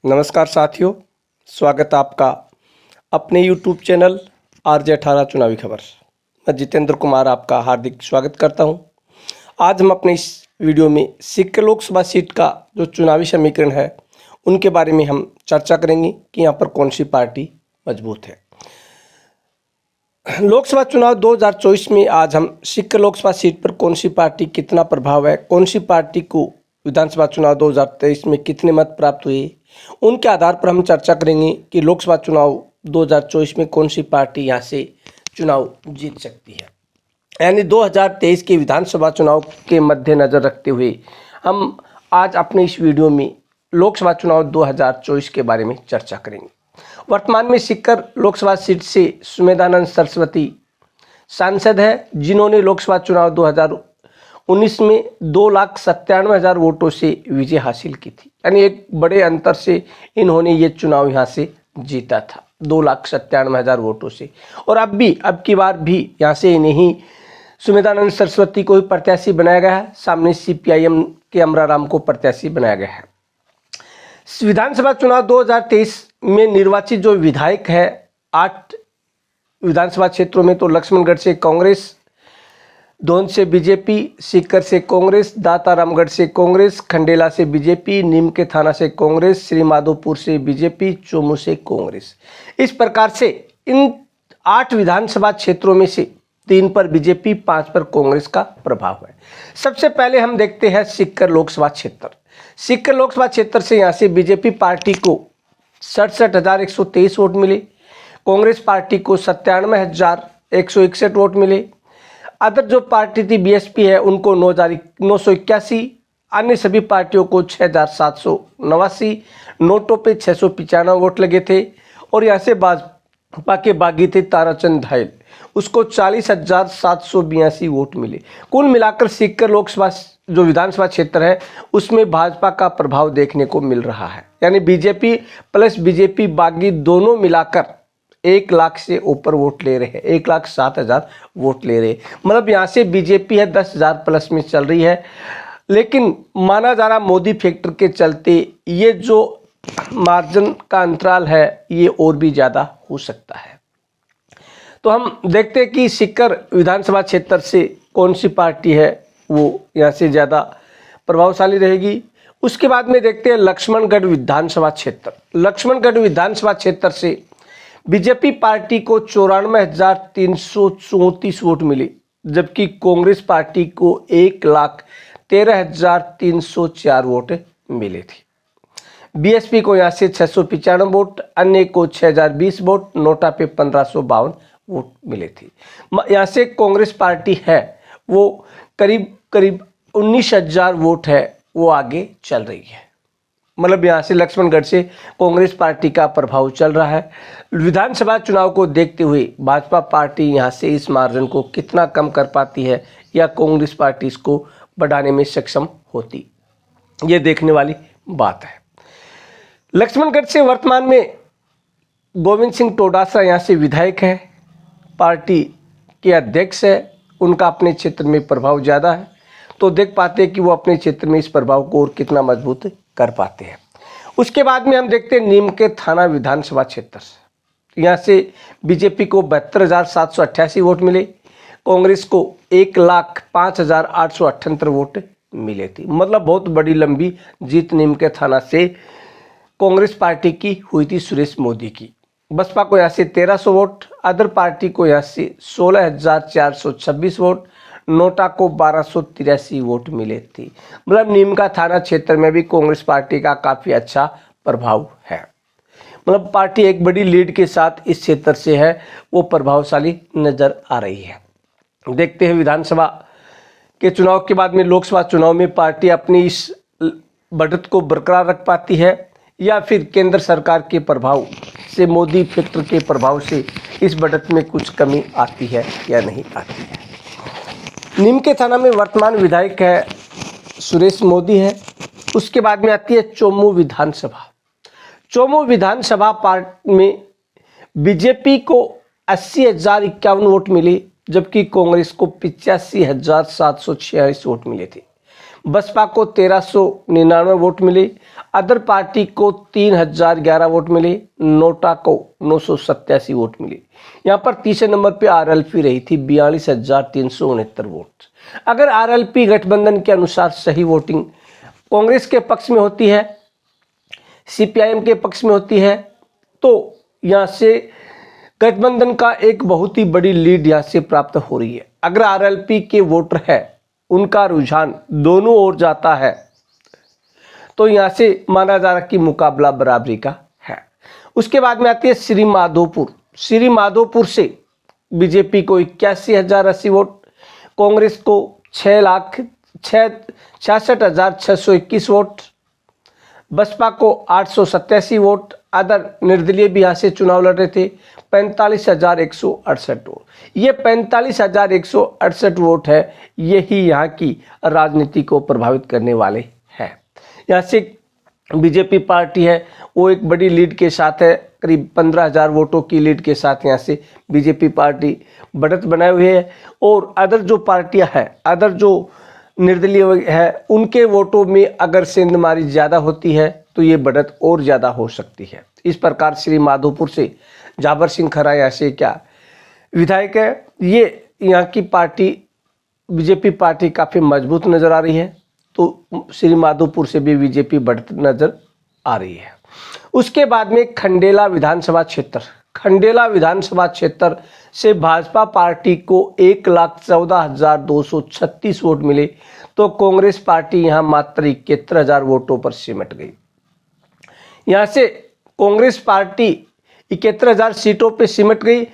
नमस्कार साथियों, स्वागत है आपका अपने YouTube चैनल RJ18 चुनावी खबर। मैं जितेंद्र कुमार आपका हार्दिक स्वागत करता हूं। आज हम अपने इस वीडियो में सीकर लोकसभा सीट का जो चुनावी समीकरण है उनके बारे में हम चर्चा करेंगे कि यहाँ पर कौन सी पार्टी मजबूत है। लोकसभा चुनाव 2024 में आज हम सीकर लोकसभा सीट पर कौन सी पार्टी कितना प्रभाव है, कौन सी पार्टी को विधानसभा चुनाव 2023 में कितने मत प्राप्त हुए, उनके आधार पर हम चर्चा करेंगे कि लोकसभा चुनाव 2024 में कौन सी पार्टी यहाँ से चुनाव जीत सकती है। यानी 2023 के विधानसभा चुनाव के मद्देनजर रखते हुए हम आज अपने इस वीडियो में लोकसभा चुनाव 2024 के बारे में चर्चा करेंगे। वर्तमान में सीकर लोकसभा सीट से सुमेधानंद सरस्वती सांसद है, जिन्होंने लोकसभा चुनाव 2019 में 2,97,000 वोटों से विजय हासिल की थी। यानी एक बड़े अंतर से इन्होंने ये चुनाव यहाँ से जीता था, 2,97,000 वोटों से। और अब की बार भी यहाँ से इन्हीं सुमेधानंद सरस्वती को ही प्रत्याशी बनाया गया है। सामने CPIM के अमराराम को प्रत्याशी बनाया गया है। विधानसभा चुनाव 2023 में निर्वाचित जो विधायक है 8 विधानसभा क्षेत्रों में, तो लक्ष्मणगढ़ से कांग्रेस, दोन से बीजेपी, सीकर से कांग्रेस, दातारामगढ़ से कांग्रेस, खंडेला से बीजेपी, नीम के थाना से कांग्रेस, श्री माधोपुर से बीजेपी, चोमू से कांग्रेस। इस प्रकार से इन 8 विधानसभा क्षेत्रों में से 3 पर बीजेपी, 5 पर कांग्रेस का प्रभाव है। सबसे पहले हम देखते हैं सीकर लोकसभा क्षेत्र। सीकर लोकसभा क्षेत्र से यहाँ से बीजेपी पार्टी को 67,123 वोट मिले, कांग्रेस पार्टी को 97,161 वोट मिले। अदर जो पार्टी थी BSP है उनको 9,981, अन्य सभी पार्टियों को 6,789, नोटों पे 695 वोट लगे थे। और यहाँ से भाजपा के बागी थे ताराचंद धायल, उसको 40,782 वोट मिले। कुल मिलाकर सीकर लोकसभा जो विधानसभा क्षेत्र है उसमें भाजपा का प्रभाव देखने को मिल रहा है। यानी बीजेपी प्लस बीजेपी बागी दोनों मिलाकर 1 लाख से ऊपर वोट ले रहे हैं, 1,07,000 वोट ले रहे। मतलब यहाँ से बीजेपी है 10,000 प्लस में चल रही है। लेकिन माना जा रहा मोदी फैक्टर के चलते ये जो मार्जिन का अंतराल है ये और भी ज़्यादा हो सकता है। तो हम देखते हैं कि सीकर विधानसभा क्षेत्र से कौन सी पार्टी है वो यहाँ से ज़्यादा प्रभावशाली रहेगी। उसके बाद में देखते हैं लक्ष्मणगढ़ विधानसभा क्षेत्र। लक्ष्मणगढ़ विधानसभा क्षेत्र से बीजेपी पार्टी को 94,334 वोट मिले, जबकि कांग्रेस पार्टी को 1,13,304 वोट मिले थे। BSP को यहाँ से 695 वोट, अन्य को 6,020 वोट, नोटा पे 1,552 वोट मिले थे। यहाँ से कांग्रेस पार्टी है वो करीब 19,000 वोट है वो आगे चल रही है। मतलब यहाँ से लक्ष्मणगढ़ से कांग्रेस पार्टी का प्रभाव चल रहा है। विधानसभा चुनाव को देखते हुए भाजपा पार्टी यहाँ से इस मार्जिन को कितना कम कर पाती है या कांग्रेस पार्टी इसको बढ़ाने में सक्षम होती, ये देखने वाली बात है। लक्ष्मणगढ़ से वर्तमान में गोविंद सिंह टोडासरा यहाँ से विधायक है, पार्टी के अध्यक्ष है, उनका अपने क्षेत्र में प्रभाव ज़्यादा है। तो देख पाते हैं कि वो अपने क्षेत्र में इस प्रभाव को और कितना मजबूत कर पाते हैं। उसके बाद में हम देखते हैं नीम के थाना विधानसभा क्षेत्र से। यहाँ से बीजेपी को 72,788 वोट मिले, कांग्रेस को 1,05,878 वोट मिले थे। मतलब बहुत बड़ी लंबी जीत नीम के थाना से कांग्रेस पार्टी की हुई थी, सुरेश मोदी की। बसपा को यहाँ से 1,300 वोट, अदर पार्टी को यहाँ से 16,426 वोट, नोटा को 1,283 वोट मिले थे। मतलब नीम का थाना क्षेत्र में भी कांग्रेस पार्टी का काफ़ी अच्छा प्रभाव है। मतलब पार्टी एक बड़ी लीड के साथ इस क्षेत्र से है वो प्रभावशाली नज़र आ रही है। देखते हैं विधानसभा के चुनाव के बाद में लोकसभा चुनाव में पार्टी अपनी इस बढ़त को बरकरार रख पाती है या फिर केंद्र सरकार के प्रभाव से, मोदी फैक्टर के प्रभाव से इस बढ़त में कुछ कमी आती है या नहीं आती है। नीम के थाना में वर्तमान विधायक है सुरेश मोदी है। उसके बाद में आती है चोमू विधानसभा। चोमू विधानसभा पार्ट में बीजेपी को 80,051 वोट मिले, जबकि कांग्रेस को 85,746 वोट मिले थे। बसपा को 1399 वोट मिले, अदर पार्टी को 3011 वोट मिले, नोटा को 987 वोट मिले। यहाँ पर तीसरे नंबर पे आरएलपी रही थी 42,369 वोट। अगर आरएलपी गठबंधन के अनुसार सही वोटिंग कांग्रेस के पक्ष में होती है, सीपीआईएम के पक्ष में होती है, तो यहाँ से गठबंधन का एक बहुत ही बड़ी लीड यहाँ से प्राप्त हो रही है। अगर आरएलपी के वोटर है, उनका रुझान दोनों ओर जाता है, तो यहाँ से माना जा रहा कि मुकाबला बराबरी का है। उसके बाद में आती है श्री माधोपुर। श्री माधोपुर से बीजेपी को 81,080 वोट, कांग्रेस को 6,66,621 वोट, बसपा को 887 वोट, अदर निर्दलीय भी यहाँ से चुनाव लड़ रहे थे 45,168 वोट। ये 45,168 वोट है, यही यहाँ की राजनीति को प्रभावित करने वाले हैं। यहाँ से बीजेपी पार्टी है वो एक बड़ी लीड के साथ है, करीब 15,000 वोटों की लीड के साथ यहाँ से बीजेपी पार्टी बढ़त बनाए हुए है। और अदर जो पार्टियां हैं, अदर जो निर्दलीय है, उनके वोटों में अगर सेंधमारी ज़्यादा होती है तो ये बढ़त और ज़्यादा हो सकती है। इस प्रकार श्री माधोपुर से जाबर सिंह खरा यहाँ से क्या विधायक है, ये यहाँ की पार्टी बीजेपी पार्टी काफ़ी मजबूत नज़र आ रही है, तो श्री माधोपुर से भी बीजेपी बढ़त नज़र आ रही है। उसके बाद में खंडेला विधानसभा क्षेत्र, खंडेला विधानसभा क्षेत्र से भाजपा पार्टी को 1,14,236 वोट मिले, तो कांग्रेस पार्टी यहां मात्र 71,000 वोटों पर सिमट गई। यहां से कांग्रेस पार्टी 71,000 सीटों पर सिमट गई।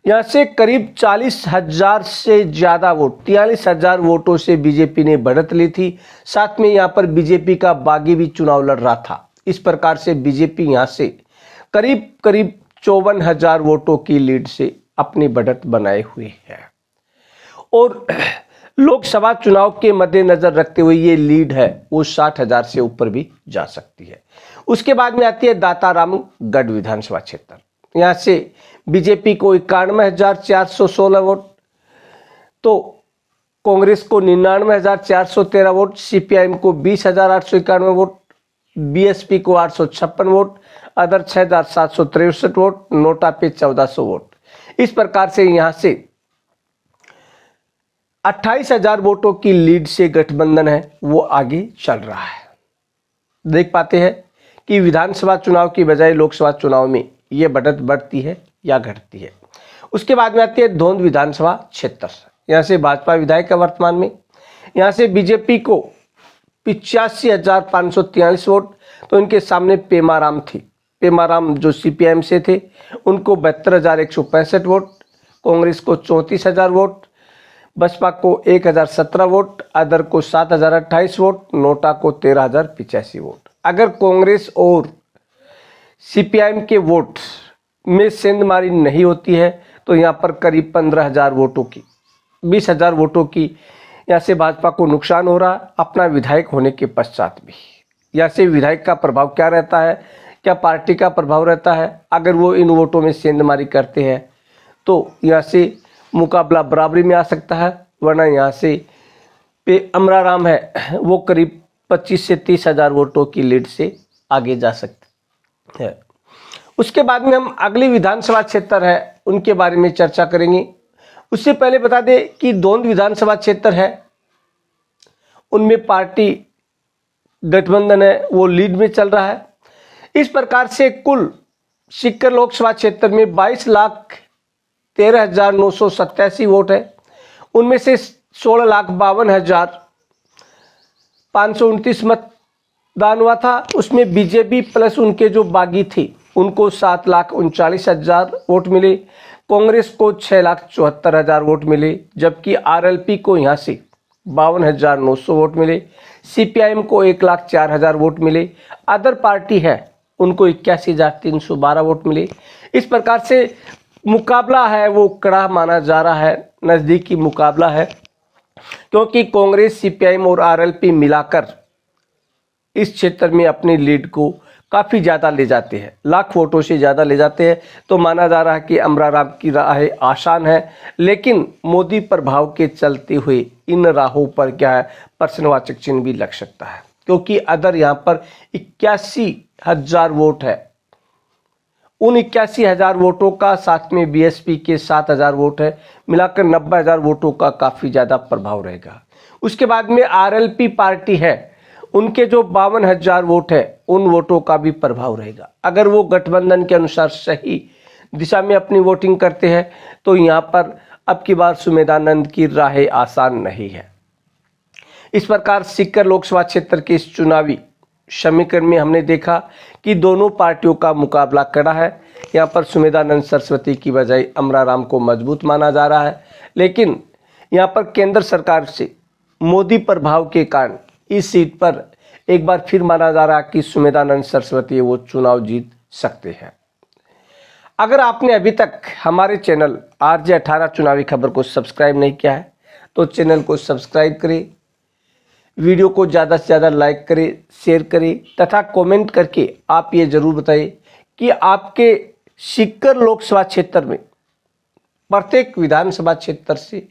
यहां से करीब 40,000 से ज़्यादा वोट, 43,000 वोटों से बीजेपी ने बढ़त ली थी। साथ में यहां पर बीजेपी का बागी भी चुनाव लड़ रहा था। इस प्रकार से बीजेपी यहां से करीब 54,000 वोटों की लीड से अपनी बढ़त बनाए हुए है। और लोकसभा चुनाव के मद्देनजर रखते हुए ये लीड है वो 60,000 से ऊपर भी जा सकती है। उसके बाद में आती है दातारामगढ़ विधानसभा क्षेत्र। यहाँ से बीजेपी को 91,416 वोट, तो कांग्रेस को 99,413 वोट, सीपीआईएम को 20,891 वोट, बीएसपी को 856 वोट, अदर 6,763 वोट, नोटा पे 1,400 वोट। इस प्रकार से यहां से 28,000 वोटों की लीड से गठबंधन है वो आगे चल रहा है। देख पाते हैं कि विधानसभा चुनाव की बजाय लोकसभा चुनाव में ये बढ़त बढ़ती है या घटती है। उसके बाद में आती है धोंध विधानसभा क्षेत्र। यहाँ से भाजपा विधायक है वर्तमान में। यहाँ से बीजेपी को 85,543 वोट, तो इनके सामने पेमाराम थी। पेमाराम जो सीपीआईएम से थे, उनको 72,165 वोट, कांग्रेस को 34,000 वोट, बसपा को 1,017 वोट, अदर को 7,028 वोट, नोटा को 13,085 वोट। अगर कांग्रेस और सीपीआईएम के वोट में सेंधमारी नहीं होती है तो यहाँ पर करीब 15,000 वोटों की, 20,000 वोटों की यहाँ से भाजपा को नुकसान हो रहा अपना विधायक होने के पश्चात भी। यहाँ से विधायक का प्रभाव क्या रहता है, क्या पार्टी का प्रभाव रहता है, अगर वो इन वोटों में सेंधमारी करते हैं तो यहाँ से मुकाबला बराबरी में आ सकता है, वरना यहाँ से पे अमराराम है वो करीब 25 से 30,000 वोटों की लीड से आगे जा सकते हैं। उसके बाद में हम अगली विधानसभा क्षेत्र है उनके बारे में चर्चा करेंगे। उससे पहले बता दें कि धोंध विधानसभा क्षेत्र है, उनमें पार्टी गठबंधन है वो लीड में चल रहा है। इस प्रकार से कुल सीकर लोकसभा क्षेत्र में 22,13,987 वोट है। उनमें से 16,52,529 मतदान हुआ था। उसमें बीजेपी प्लस उनके जो बागी थे उनको 7,39,000 वोट मिले, कांग्रेस को 6,74,000 वोट मिले, जबकि आरएलपी को यहाँ से 52,900 वोट मिले, सीपीआईएम को 1,04,000 वोट मिले, अदर पार्टी है उनको 81,312 वोट मिले। इस प्रकार से मुकाबला है वो कड़ा माना जा रहा है, नज़दीकी मुकाबला है, क्योंकि कांग्रेस, सीपीआईएम और आरएलपी मिलाकर इस क्षेत्र में अपनी लीड को काफ़ी ज़्यादा ले जाते हैं, लाख वोटों से ज़्यादा ले जाते हैं, तो माना जा रहा है कि अमराराम की राह आसान है। लेकिन मोदी प्रभाव के चलते हुए इन राहों पर क्या है, प्रश्नवाचक चिन्ह भी लग सकता है, क्योंकि अगर यहाँ पर 81,000 वोट है, उन 81,000 वोटों का साथ में बीएसपी के 7,000 वोट है, मिलाकर 90,000 वोटों का काफ़ी ज़्यादा प्रभाव रहेगा। उसके बाद में आरएलपी पार्टी है, उनके जो 52,000 वोट है, उन वोटों का भी प्रभाव रहेगा। अगर वो गठबंधन के अनुसार सही दिशा में अपनी वोटिंग करते हैं तो यहाँ पर अब की बार सुमेधानंद की राह आसान नहीं है। इस प्रकार सीकर लोकसभा क्षेत्र के इस चुनावी समीकरण में हमने देखा कि दोनों पार्टियों का मुकाबला कड़ा है। यहाँ पर सुमेधानंद सरस्वती की बजाय अमराराम को मजबूत माना जा रहा है, लेकिन यहाँ पर केंद्र सरकार से मोदी प्रभाव के कारण इस सीट पर एक बार फिर माना जा रहा है कि सुमेधानंद सरस्वती वो चुनाव जीत सकते हैं। अगर आपने अभी तक हमारे चैनल RJ18 चुनावी खबर को सब्सक्राइब नहीं किया है तो चैनल को सब्सक्राइब करें, वीडियो को ज़्यादा से ज़्यादा लाइक करें, शेयर करें तथा कमेंट करके आप ये ज़रूर बताइए कि आपके सीकर लोकसभा क्षेत्र में प्रत्येक विधानसभा क्षेत्र से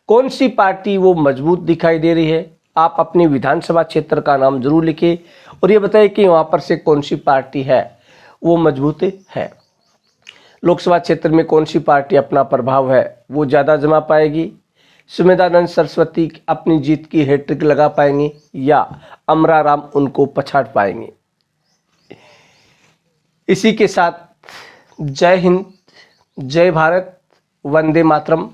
कौन सी पार्टी वो मजबूत दिखाई दे रही है। आप अपनी विधानसभा क्षेत्र का नाम जरूर लिखिए और ये बताइए कि वहाँ पर से कौन सी पार्टी है वो मजबूत है। लोकसभा क्षेत्र में कौन सी पार्टी अपना प्रभाव है वो ज़्यादा जमा पाएगी, सुमेधानंद सरस्वती अपनी जीत की हैट्रिक लगा पाएंगे या अमराराम उनको पछाड़ पाएंगे। इसी के साथ जय हिंद, जय भारत, वंदे मातरम।